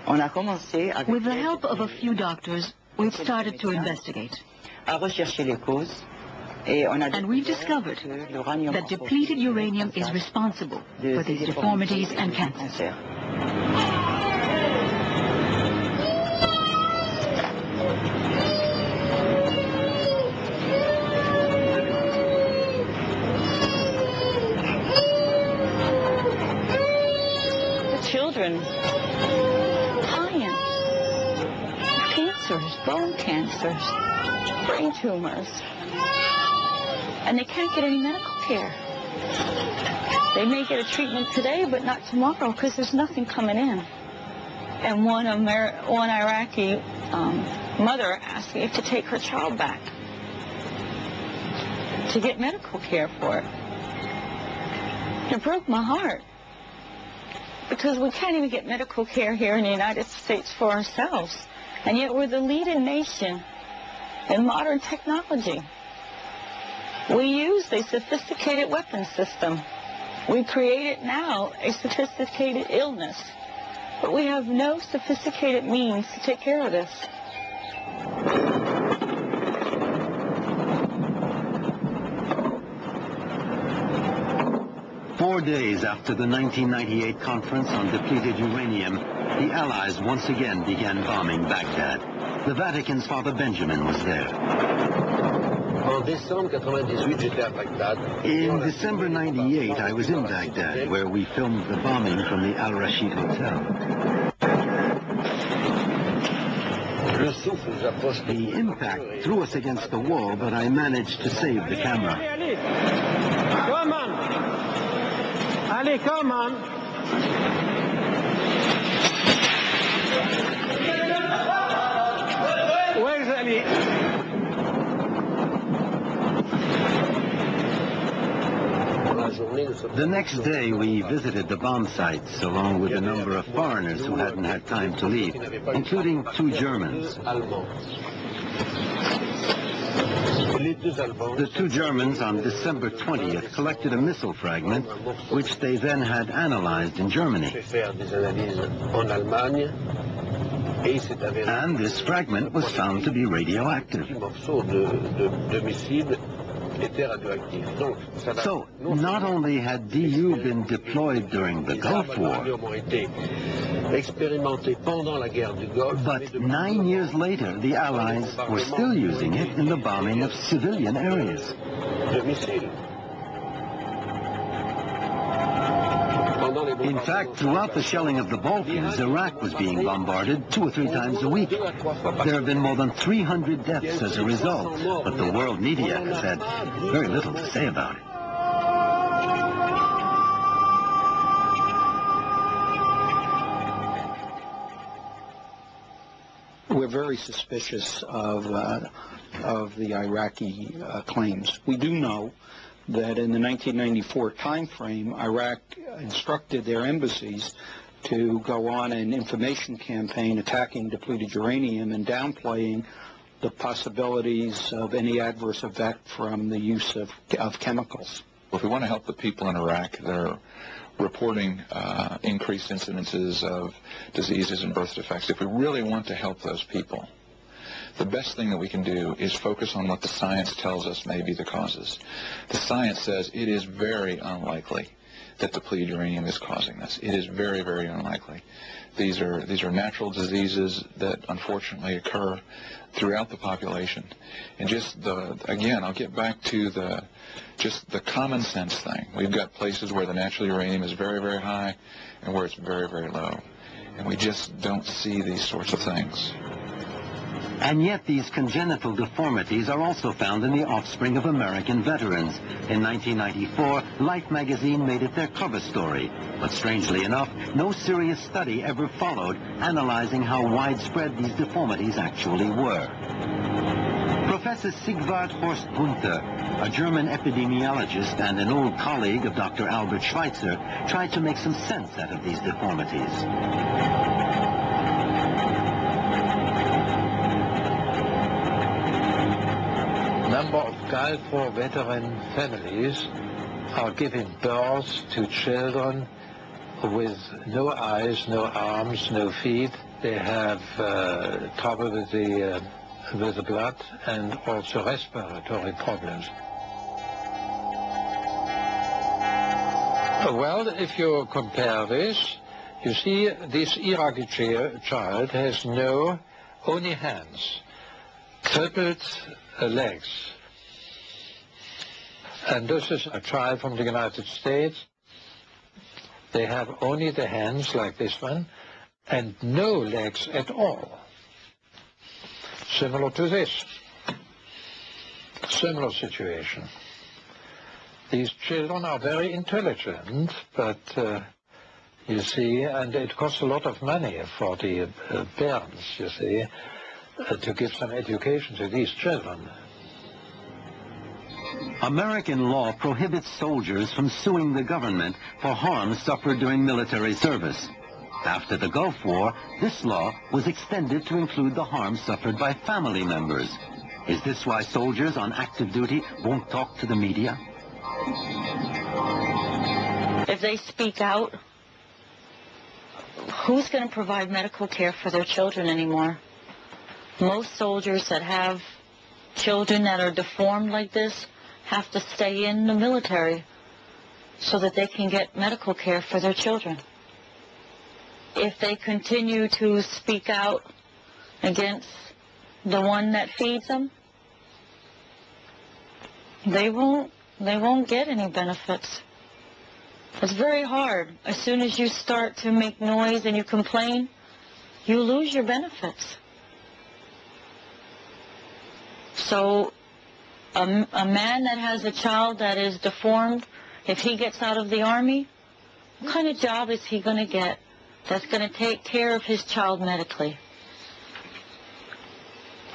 With the help of a few doctors, we've started to investigate. And we've discovered that depleted uranium is responsible for these deformities and cancer. Children dying, cancers, bone cancers, brain tumors, and they can't get any medical care. They may get a treatment today, but not tomorrow, because there's nothing coming in. And one Iraqi mother asked me to take her child back to get medical care for it. It broke my heart. Because we can't even get medical care here in the United States for ourselves. And yet we're the leading nation in modern technology. We use a sophisticated weapon system. We created now a sophisticated illness. But we have no sophisticated means to take care of this. 4 days after the 1998 conference on depleted uranium, the Allies once again began bombing Baghdad. The Vatican's Father Benjamin was there. In December 98, I was in Baghdad, where we filmed the bombing from the Al Rashid Hotel. The impact threw us against the wall, but I managed to save the camera. Come on! Ali, come on! Where's Ali? The next day, we visited the bomb sites, along with a number of foreigners who hadn't had time to leave, including 2 Germans. The 2 Germans on December 20th collected a missile fragment, which they then had analyzed in Germany. And this fragment was found to be radioactive. So, not only had DU been deployed during the Gulf War, but 9 years later, the Allies were still using it in the bombing of civilian areas. In fact, throughout the shelling of the Balkans, Iraq was being bombarded 2 or 3 times a week. There have been more than 300 deaths as a result, but the world media has had very little to say about it. We're very suspicious of the Iraqi claims. We do know that in the 1994 timeframe, Iraq instructed their embassies to go on an information campaign attacking depleted uranium and downplaying the possibilities of any adverse effect from the use of chemicals. If we want to help the people in Iraq, they're reporting increased incidences of diseases and birth defects. If we really want to help those people, the best thing that we can do is focus on what the science tells us may be the causes. The science says it is very unlikely that depleted uranium is causing this. It is very, very unlikely. These are natural diseases that unfortunately occur throughout the population. And again, I'll get back to the common sense thing. We've got places where the natural uranium is very, very high and where it's very, very low. And we just don't see these sorts of things. And yet these congenital deformities are also found in the offspring of American veterans. In 1994, Life magazine made it their cover story. But strangely enough, no serious study ever followed analyzing how widespread these deformities actually were. Professor Sigvard Horst Gunther, a German epidemiologist and an old colleague of Dr. Albert Schweitzer, tried to make some sense out of these deformities. Number of Gulf War veteran families are giving birth to children with no eyes, no arms, no feet. They have trouble with the blood and also respiratory problems. Well, if you compare this, you see this Iraqi child has only hands, crippled legs. And this is a child from the United States. They have only the hands like this one and no legs at all. Similar to this. Similar situation. These children are very intelligent, but you see, and it costs a lot of money for the parents, you see, to give some education to these children. American law prohibits soldiers from suing the government for harm suffered during military service. After the Gulf War, this law was extended to include the harm suffered by family members. Is this why soldiers on active duty won't talk to the media? If they speak out, who's going to provide medical care for their children anymore? Most soldiers that have children that are deformed like this have to stay in the military so that they can get medical care for their children. If they continue to speak out against the one that feeds them, they won't get any benefits. It's very hard. As soon as you start to make noise and you complain, you lose your benefits. So a man that has a child that is deformed, if he gets out of the Army, what kind of job is he going to get that's going to take care of his child medically?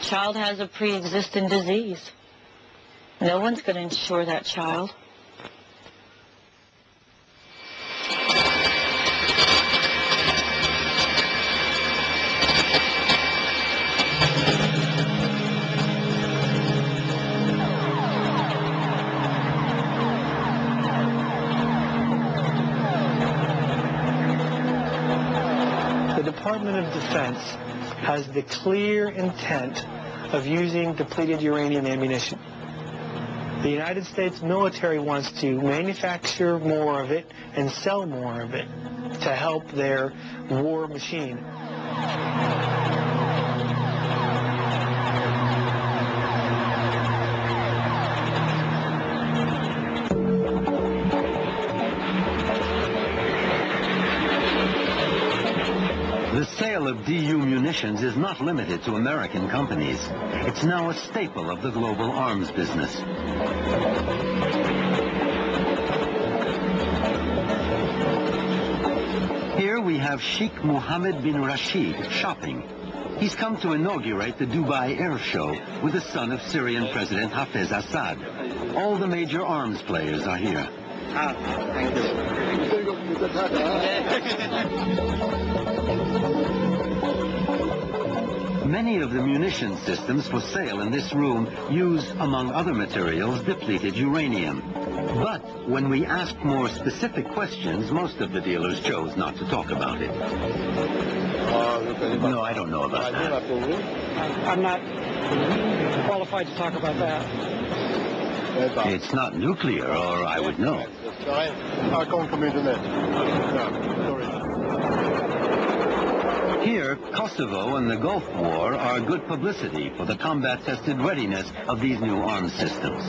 Child has a pre-existing disease. No one's going to insure that child. The Department of Defense has the clear intent of using depleted uranium ammunition. The United States military wants to manufacture more of it and sell more of it to help their war machine. The sale of DU munitions is not limited to American companies. It's now a staple of the global arms business. Here we have Sheikh Mohammed bin Rashid shopping. He's come to inaugurate the Dubai Air Show with the son of Syrian President Hafez Assad. All the major arms players are here. Many of the munition systems for sale in this room use, among other materials, depleted uranium. But when we asked more specific questions, most of the dealers chose not to talk about it. No, I don't know about that. I'm not qualified to talk about that. It's not nuclear, or I would know. Here, Kosovo and the Gulf War are good publicity for the combat-tested readiness of these new arms systems.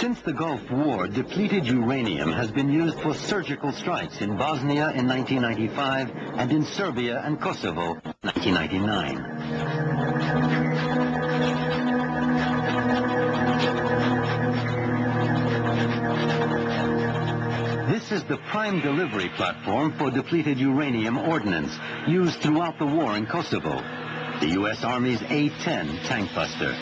Since the Gulf War, depleted uranium has been used for surgical strikes in Bosnia in 1995 and in Serbia and Kosovo in 1999. This is the prime delivery platform for depleted uranium ordnance used throughout the war in Kosovo, the U.S. Army's A-10 tank buster.